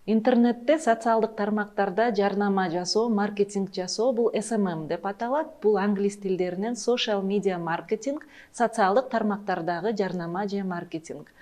Интернетте социалдык тармактарда жарнама жасоо, маркетинг жасоо бул SMM деп аталат. Бул англис тилдеринен social media marketing, социалдык тармактардагы жарнама же маркетинг.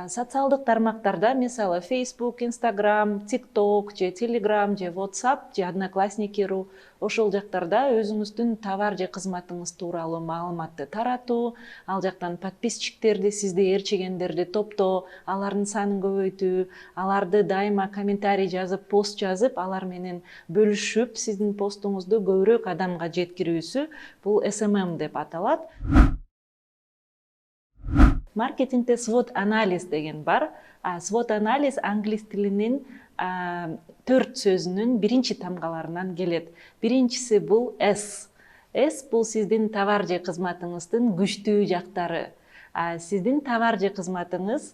Социалдык тармактарда мисалы Facebook, Instagram, TikTok же Telegram же WhatsApp же Одноклассники.ру ошол жактарда өзүңүздүн товар же кызматыңыз тууралуу маалыматты таратуу, ал жактан подписчиктерди, сизди ээрчигендерди топтоо, алардын санын көбөйтүү, аларды дайыма комментарий жазып, пост жазып, алар менен бөлүшүп, сиздин постуңузду көбүрөөк адамга жеткирүүсү бул SMM деп аталат. Маркетингде SWOT анализ деген бар. SWOT анализ англис тилинин 4 сөзүнүн биринчи тамгаларынан келет. Биринчиси бул S. S бул сиздин товар же кызматыңыздын күчтүү жактары. Сиздин товар же кызматыңыз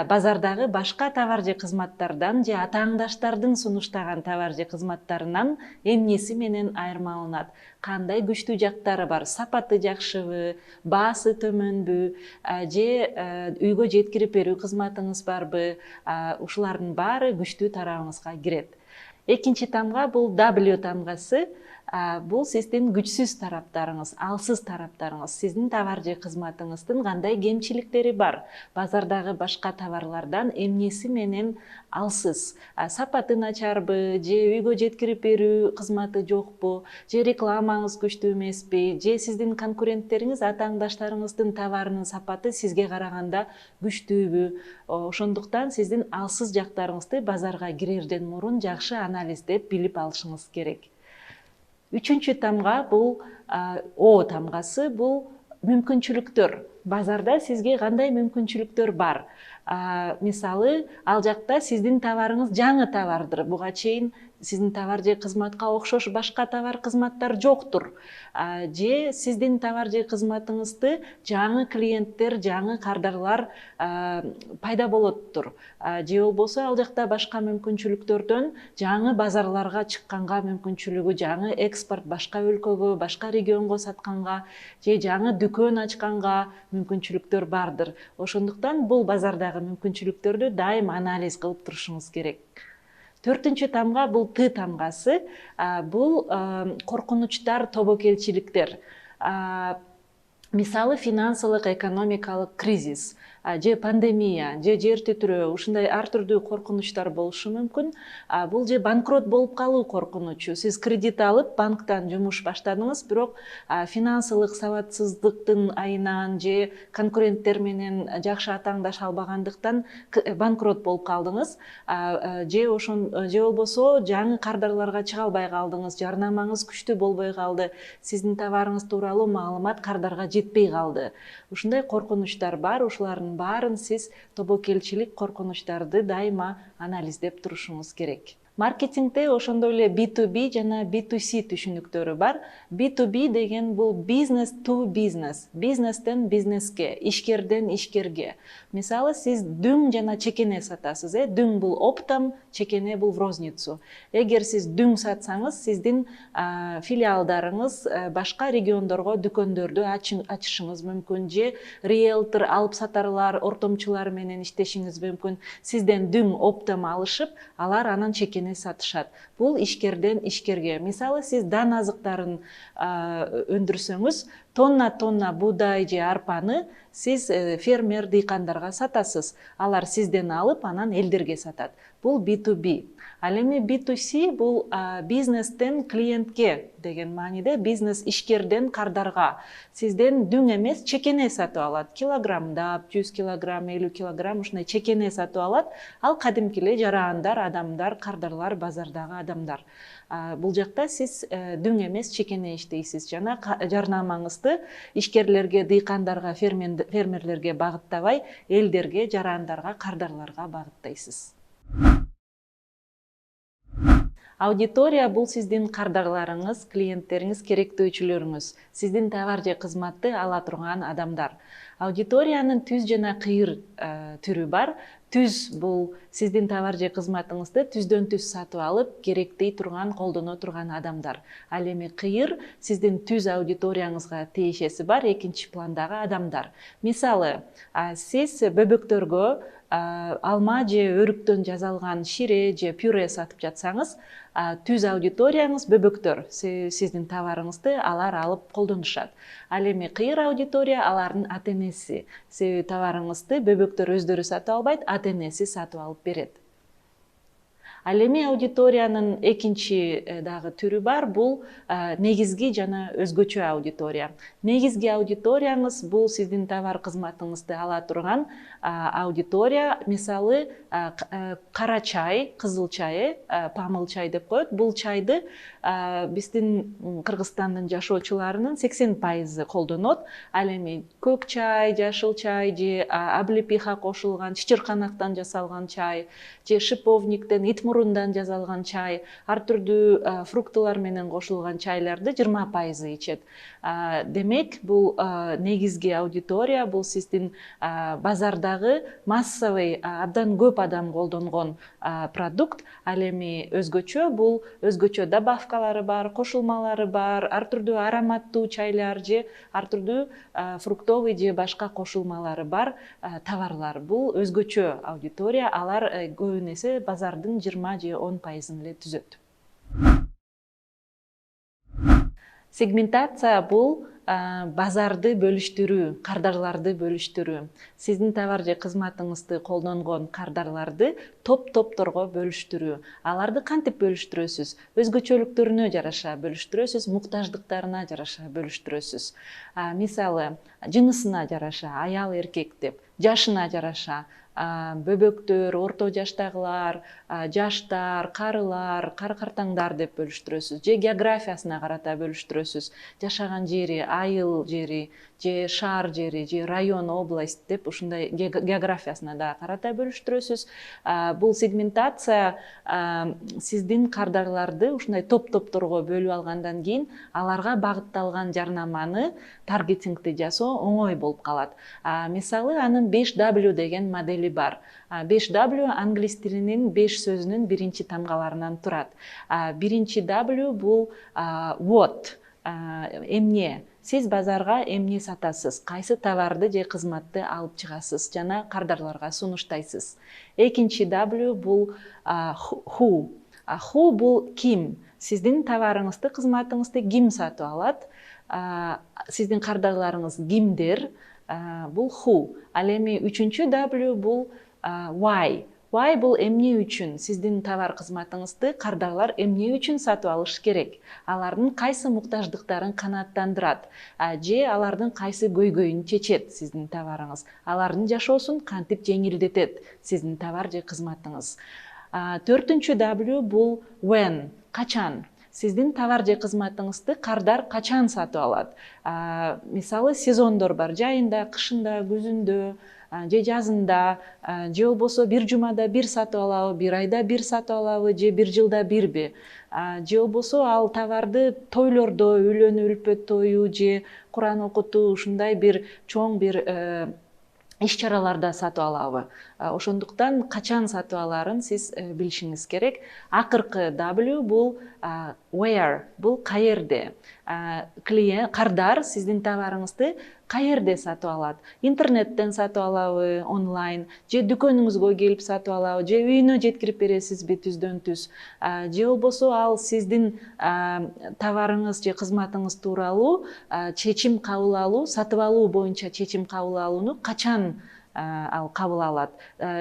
базардагы башка товар же кызматтардан же атааңдаштардын сунуштаган товар же кызматтарынан эмнеси менен айырмаланат? Кандай күчтүү жактары бар? Сапаты жакшыбы, баасы төмөнбү, же үйгө жеткирип берүү кызматыңыз барбы? Ушулардын баары күчтүү тарабыңызга кирет. Экинчи тамга бул W тамгасы. Бул сиздин күчсүз тараптарыңыз, алсыз тараптарыңыз, сиздин товар же кызматыңыздын кандай кемчиликтери бар, базардагы башка товарлардан эмнеси менен алсыз, сапаты начарбы, же үйгө жеткирип берүү кызматы жокпу, же рекламаңыз күчтүү эмеспи, же сиздин конкуренттериңиз, атааңдаштарыңыздын товарынын сапаты сизге караганда күчтүүбү. Ошондуктан сиздин алсыз жактарыңызды базарга кирерден мурун жакшы анализдеп билип алышыңыз керек. Үчүнчү тамга бул O тамгасы, бул мүмкүнчүлүктөр. Базарда сизге кандай мүмкүнчүлүктөр бар? Мисалы, ал жакта сиздин товарыңыз жаңы товардыр. Буга чейин сиздин товар же кызматка окшош башка товар кызматтар жоктур. Же сиздин товар же кызматыңызды жаңы клиенттер, жаңы кардарлар пайда болоттур. Же болбосо ал жакта башка мүмкүнчүлүктөрдөн жаңы базарларга чыкканга мүмкүнчүлүгү, жаңы экспорт башка өлкөгө, башка регионго сатканга, же жаңы дүкөн ачканга мүмкүнчүлүктөр бардыр. Ошондуктан бул базардагы мүмкүнчүлүктөрдү дайым анализ кылып турушуңуз керек. Төртүнчү тамга бул Т тамгасы. Бул коркунучтар, тобокелчиликтер. Мисалы, финансылык, экономикалык кризис, же пандемия, же жер титирөө, ушундай ар түрдүү коркунучтар болушу мүмкүн. Бул же банкрот болуп калуу коркунучу. Сиз кредит алып, банктан жумуш баштадыңыз, бирок финансылык сабатсыздыктын айынан же конкуренттер менен жакшы атааңдаша албагандыктан банкрот болуп калдыңыз. Же болбосо жаңы кардарларга чыга албай калдыңыз, жарнамаңыз күчтүү болбой калды, сиздин товарыңыз тууралуу маалымат кардарга жетпей калды. Ушундай коркунучтар бар, ушулардын баарын сиз тобокелчилик коркунучтарды дайыма анализдеп турушуңуз керек. Маркетингде ошондой эле B2B жана B2C түшүнүктөрү бар. B2B деген бул бизнес to бизнес, бизнестен бизнеске, ишкерден ишкерге. Мисалы, сиз дүң жана чекене сатасыз, дүң бул оптом, чекене бул в розницу. Эгер сиз дүң сатсаңыз, сиздин филиалдарыңыз башка региондорго дүкөндөрдү ачышыңыз мүмкүн, же риэлтор, алып сатарлар, ортомчулар менен иштешиңиз мүмкүн. Сизден дүң оптом алышып, алар анан чекене сатышат. Бул ишкерден ишкерге. Мисалы, сиз дан азыктарын өндүрсөңүз, тонна буудай же арпаны сиз фермер дыйкандарга сатасыз. Алар сизден алып, анан элдерге сатат. Бул B2B. Ал эми B2C бул бизнестен клиентке деген мааниде, бизнес ишкерден кардарга. Сизден дүң эмес, чекене сатып алат. Килограммдап, 100 килограмм, 50 килограмм ушундай чекене сатып алат. Ал кадимки эле жараандар, адамдар, кардарлар, базардагы адамдар. Бул жакта сиз дүң эмес, чекене иштейсиз. Жана жарнамаңызды ишкерлерге, дыйкандарга, фермерлерге багыттабай, элдерге, жараандарга, кардарларга багыттайсыз. Аудитория бул сиздин кардарларыңыз, клиенттериңиз, керектөөчүлөрүңүз, сиздин товар же кызматты ала турган адамдар. Аудиториянын түз жана кыйыр түрү бар. Түз бул сиздин товар же кызматыңызды түздөн түз сатып алып, керектей турган, колдоно турган адамдар. Ал эми кыйыр сиздин түз аудиторияңызга тиешеси бар экинчи пландагы адамдар. Мисалы, сиз бөбөктөргө алма же өрүктөн жасалган шире же пюре сатып жатсаңыз, түз аудиторияңыз бөбөктөр сиздин товарыңызды алар алып колдонушат. Ал эми кыйыр аудитория алардын ата-энеси. Себеби товарыңызды бөбөктөр өздөрү сатып албайт, ата-энеси сатып алып берет. Ал эми аудиториянын экинчи дагы түрү бар, бул негизги жана өзгөчө аудитория. Негизги аудиторияңыз бул сиздин товар кызматыңызды ала турган аудитория. Мисалы, кара чай, кызыл чай, памыл чай деп коет. Бул чайды биздин Кыргызстандын жашоочуларынын 80% колдонот. Ал эми көк чай, жашыл чай же облепиха кошулган, чычырканактан жасалган чай же шиповниктен, ит мурундан жасалган чай, ар түрдүү фруктылар менен кошулган чайларды 20% ичет. Демек, бул негизги аудитория, бул сиздин базардагы массовый, абдан көп адам колдонгон продукт. Ал эми өзгөчө, бул өзгөчө добавкалары бар, кошулмалары бар, ар түрдүү ароматтуу чайлар же ар түрдүү фруктовый же башка кошулмалары бар товарлар. Бул өзгөчө аудитория, алар көбүн эсе базардын 20 же 10% эле түзөт. Сегментация бул базарды бөлүштүрүү, кардарларды бөлүштүрүү. Сиздин товар же кызматыңызды колдонгон кардарларды топ-топторго бөлүштүрүү. Аларды кантип бөлүштүрөсүз? Өзгөчөлүктөрүнө жараша бөлүштүрөсүз, муктаждыктарына жараша бөлүштүрөсүз. Мисалы, жынысына жараша, аял эркек деп, жашына жараша, бөбөктөр, орто жаштагылар, жаштар, карылар, картаңдар деп бөлүштүрөсүз. Же географиясына карата бөлүштүрөсүз. Жашаган жери, айыл жери, же шаар жери, же район, область деп ушундай географиясына да карата бөлүштүрөсүз. Бул сегментация сиздин кардарларды ушундай топ-топторго бөлүп алгандан кийин аларга багытталган жарнаманы, таргетингди жасоо оңой болуп калат. Мисалы, анын 5W деген модели бар. 5W англис тилинин 5 сөзүнүн биринчи тамгаларынан турат. Биринчи W бул what, эмне. Сиз базарга эмне сатасыз, кайсы товарды же кызматты алып чыгасыз жана кардарларга сунуштайсыз. Экинчи W бул who. Who бул ким. Сиздин товарыңызды, кызматыңызды ким сатып алат? Сиздин кардарларыңыз кимдер? Бул who. Ал эми үчүнчү W бул why. Why бул эмне үчүн? Сиздин товар кызматыңызды кардарлар эмне үчүн сатып алыш керек? Алардын кайсы муктаждыктарын канааттандырат? Же алардын кайсы көйгөйүн чечет сиздин товарыңыз? Алардын жашоосун кантип жеңилдетет сиздин товар же кызматыңыз? Төртүнчү W бул when, качан. Сиздин товар же кызматыңызды кардар качан сатып алат? Мисалы, сезондор бар, жайында, кышында, күзүндө, же жазында, же болбосо бир жумада бир сатып алабы, бир айда бир сатып алабы, же бир жылда бирби? Же болбосо ал товарды тойлордо, үйлөнүү үлпөт тою же Куран окутуу, ушундай бир чоң бир иш-чараларда сатып алабы? Ошондуктан качан сатып аларын сиз билишиңиз керек. Акыркы W бул where, бул каерде. Кардар сиздин товарыңызды каерде сатып алат? Интернеттен сатып алабы, онлайн, же дүкөнүңүзгө келип сатып алабы, же үйүнө жеткирип бересизби түздөн түз? Же болбосо ал сиздин товарыңыз же кызматыңыз тууралуу чечим кабыл алуу, сатып алуу боюнча чечим кабыл алууну качан ал кабыл алат?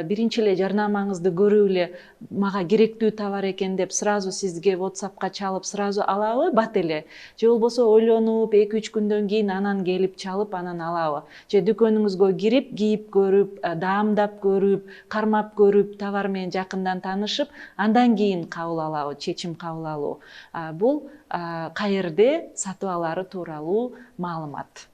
Биринчи эле жарнамаңызды көрүп эле мага керектүү товар экен деп сразу сизге WhatsApp'ка чалып сразу алабы, бат эле? Же болбосо ойлонуп 2-3 күндөн кийин анан келип чалып анан алабы? Же дүкөнүңүзгө кирип, кийип көрүп, даамдап көрүп, кармап көрүп, товар менен жакындан таанышып, андан кийин кабыл алабы, чечим кабыл алуу? Бул каерде сатып алары тууралуу маалымат.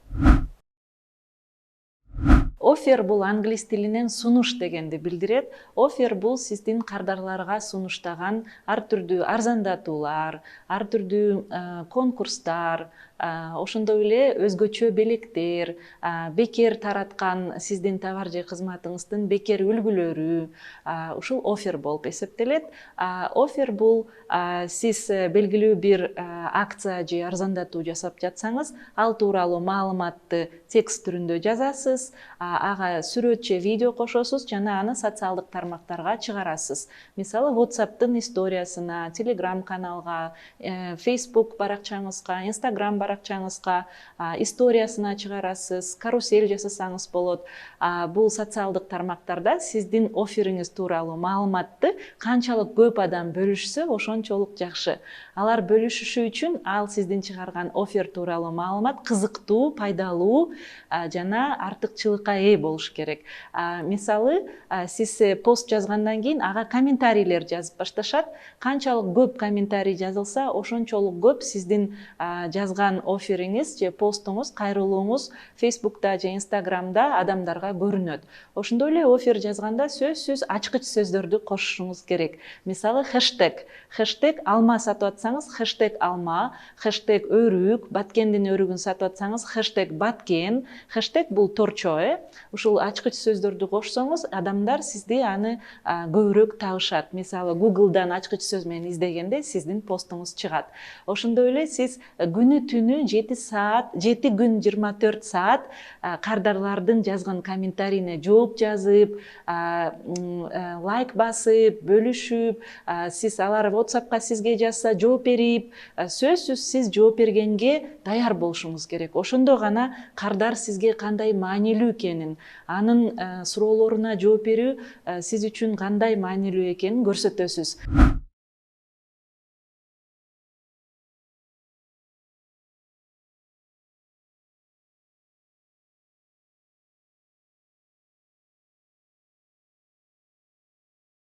Offer бул англис тилинен сунуш дегенди билдирет. Offer бул сиздин кардарларга сунуштаган ар түрдүү арзандатуулар, ар түрдүү конкурстар, ошондой эле өзгөчө белектер, бекер тараткан сиздин товар же кызматыңыздын бекер үлгүлөрү, ушул offer болуп эсептелет. Offer бул сиз белгилүү бир акция же арзандатуу жасап жатсаңыз, ал тууралуу маалыматты текст түрүндө жазасыз. ага сүрөт же видео кошосуз жана аны социалдык тармактарга чыгарасыз. Мисалы WhatsApp'тын историясына, Telegram каналга, Facebook баракчаңызга, Instagram баракчаңызга историясына чыгарасыз, карусель жасасаңыз болот. Бул социалдык тармактарда сиздин оффериңиз тууралуу маалыматты канчалык көп адам бөлүшсө, ошончолук жакшы. Алар бөлүшүшү үчүн ал сиздин чыгарган оффер тууралуу маалымат кызыктуу, пайдалуу жана артыкчылыкка ээ болуш керек. Мисалы, сиз пост жазгандан кийин ага комментарийлер жазып башташат. Канчалык көп комментарий жазылса, ошончолук көп сиздин жазган оффериңиз же постуңуз, кайрылууңуз Facebook'та же Instagram'да адамдарга көрүнөт. Ошондой эле оффер жазганда сөзсүз ачкыч сөздөрдү кошушуңуз керек. Мисалы, хэштег алма сатып атсаңыз, хэштег алма, хэштег өрүк, баткендин өрүгүн сатып атсаңыз, хэштег баткен, хэштег бул торчо, ушул ачкыч сөздөрдү кошсоңуз, адамдар сизди аны көбүрөөк табышат. Мисалы, Google'дан ачкыч сөз менен издегенде сиздин постуңуз чыгат. Ошондой эле сиз күнү түнү 7 күн 24 саат кардарлардын жазган комментарийине жооп жазып, лайк басып, бөлүшүп, сиз алар WhatsApp'ка сизге жазса жооп берип, сөзсүз сиз жооп бергенге даяр болушуңуз керек. Ошондо гана кардар сизге кандай маанилүү экенин, анын суроолоруна жооп берүү сиз үчүн кандай маанилүү экенин көрсөтөсүз.